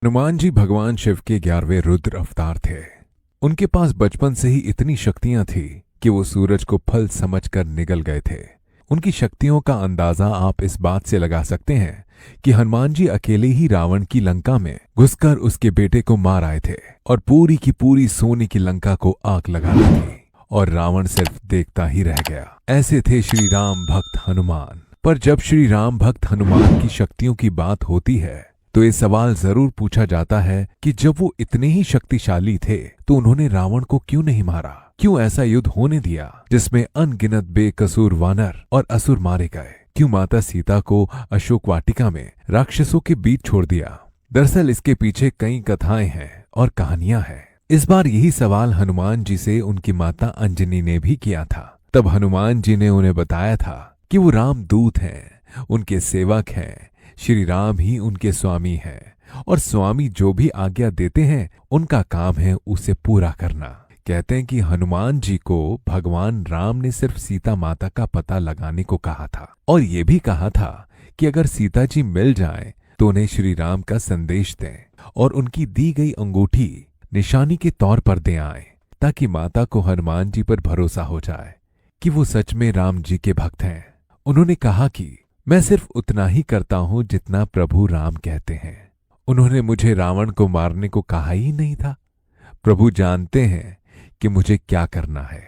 हनुमान जी भगवान शिव के 11वें रुद्र अवतार थे। उनके पास बचपन से ही इतनी शक्तियां थी कि वो सूरज को फल समझकर निगल गए थे। उनकी शक्तियों का अंदाजा आप इस बात से लगा सकते हैं कि हनुमान जी अकेले ही रावण की लंका में घुसकर उसके बेटे को मार आए थे और पूरी की पूरी सोने की लंका को आग लगा दी थी और रावण सिर्फ देखता ही रह गया। ऐसे थे श्री राम भक्त हनुमान। पर जब श्री राम भक्त हनुमान की शक्तियों की बात होती है तो ये सवाल जरूर पूछा जाता है कि जब वो इतने ही शक्तिशाली थे तो उन्होंने रावण को क्यों नहीं मारा, क्यों ऐसा युद्ध होने दिया जिसमें अनगिनत बेकसूर वानर और असुर मारे गए, क्यों माता सीता को अशोक वाटिका में राक्षसों के बीच छोड़ दिया। दरअसल इसके पीछे कई कथाएं हैं और कहानियां हैं। इस बार यही सवाल हनुमान जी से उनकी माता अंजनी ने भी किया था। तब हनुमान जी ने उन्हें बताया था कि वो रामदूत हैं, उनके सेवक हैं, श्री राम ही उनके स्वामी हैं और स्वामी जो भी आज्ञा देते हैं उनका काम है उसे पूरा करना। कहते हैं कि हनुमान जी को भगवान राम ने सिर्फ सीता माता का पता लगाने को कहा था और ये भी कहा था कि अगर सीता जी मिल जाएं तो उन्हें श्री राम का संदेश दें और उनकी दी गई अंगूठी निशानी के तौर पर दे आएं ताकि माता को हनुमान जी पर भरोसा हो जाए कि वो सच में राम जी के भक्त हैं। उन्होंने कहा कि मैं सिर्फ उतना ही करता हूं जितना प्रभु राम कहते हैं। उन्होंने मुझे रावण को मारने को कहा ही नहीं था। प्रभु जानते हैं कि मुझे क्या करना है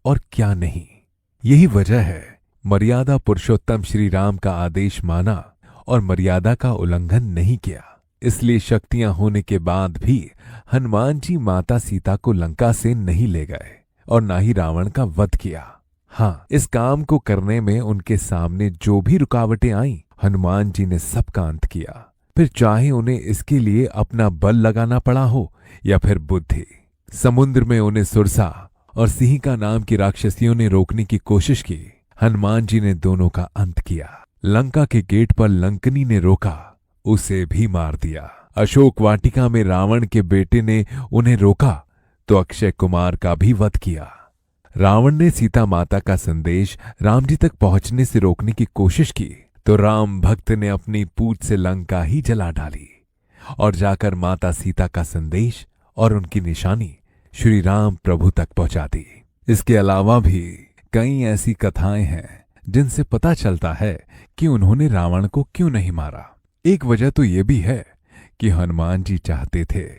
और क्या नहीं। यही वजह है मर्यादा पुरुषोत्तम श्री राम का आदेश माना और मर्यादा का उल्लंघन नहीं किया। इसलिए शक्तियां होने के बाद भी हनुमान जी माता सीता को लंका से नहीं ले गए और ना ही रावण का वध किया। हाँ, इस काम को करने में उनके सामने जो भी रुकावटें आईं, हनुमान जी ने सबका अंत किया। फिर चाहे उन्हें इसके लिए अपना बल लगाना पड़ा हो या फिर बुद्धि। समुद्र में उन्हें सुरसा और सिंहिका नाम की राक्षसियों ने रोकने की कोशिश की। हनुमान जी ने दोनों का अंत किया। लंका के गेट पर लंकनी ने रोका, उसे भी मार दिया। अशोक वाटिका में रावण के बेटे ने उन्हें रोका तो अक्षय कुमार का भी वध किया। रावण ने सीता माता का संदेश राम जी तक पहुंचने से रोकने की कोशिश की तो राम भक्त ने अपनी पूंछ से लंका ही जला डाली और जाकर माता सीता का संदेश और उनकी निशानी श्री राम प्रभु तक पहुंचा दी। इसके अलावा भी कई ऐसी कथाएं हैं जिनसे पता चलता है कि उन्होंने रावण को क्यों नहीं मारा। एक वजह तो ये भी है कि हनुमान जी चाहते थे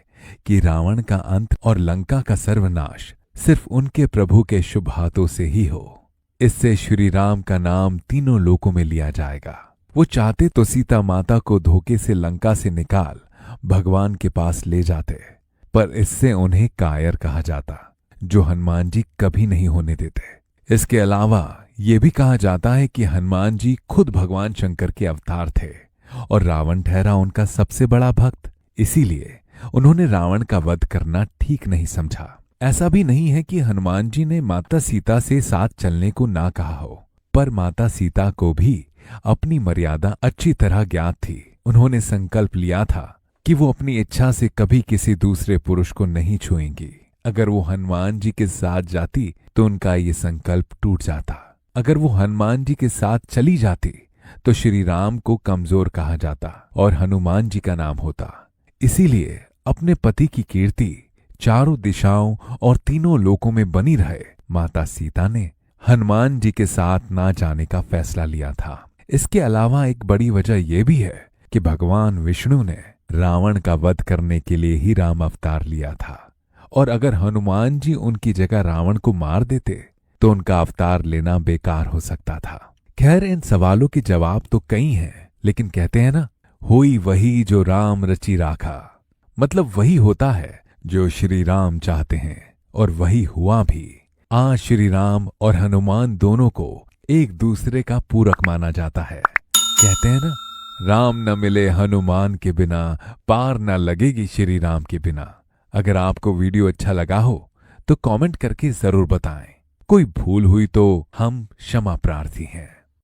कि रावण का अंत और लंका का सर्वनाश सिर्फ उनके प्रभु के शुभ हाथों से ही हो। इससे श्री राम का नाम तीनों लोकों में लिया जाएगा। वो चाहते तो सीता माता को धोखे से लंका से निकाल भगवान के पास ले जाते, पर इससे उन्हें कायर कहा जाता, जो हनुमान जी कभी नहीं होने देते। इसके अलावा ये भी कहा जाता है कि हनुमान जी खुद भगवान शंकर के अवतार थे और रावण ठहरा उनका सबसे बड़ा भक्त। इसीलिए उन्होंने रावण का वध करना ठीक नहीं समझा। ऐसा भी नहीं है कि हनुमान जी ने माता सीता से साथ चलने को ना कहा हो, पर माता सीता को भी अपनी मर्यादा अच्छी तरह ज्ञात थी। उन्होंने संकल्प लिया था कि वो अपनी इच्छा से कभी किसी दूसरे पुरुष को नहीं छुएंगी। अगर वो हनुमान जी के साथ जाती तो उनका ये संकल्प टूट जाता। अगर वो हनुमान जी के साथ चली जाती तो श्री राम को कमजोर कहा जाता और हनुमान जी का नाम होता। इसीलिए अपने पति की कीर्ति चारों दिशाओं और तीनों लोकों में बनी रहे, माता सीता ने हनुमान जी के साथ ना जाने का फैसला लिया था। इसके अलावा एक बड़ी वजह यह भी है कि भगवान विष्णु ने रावण का वध करने के लिए ही राम अवतार लिया था और अगर हनुमान जी उनकी जगह रावण को मार देते तो उनका अवतार लेना बेकार हो सकता था। खैर, इन सवालों के जवाब तो कई हैं, लेकिन कहते हैं ना, होई वही जो राम रची राखा। मतलब वही होता है जो श्री राम चाहते हैं और वही हुआ भी। आज श्री राम और हनुमान दोनों को एक दूसरे का पूरक माना जाता है। कहते हैं ना, राम न मिले हनुमान के बिना, पार न लगेगी श्री राम के बिना। अगर आपको वीडियो अच्छा लगा हो तो कमेंट करके जरूर बताएं। कोई भूल हुई तो हम क्षमा प्रार्थी हैं।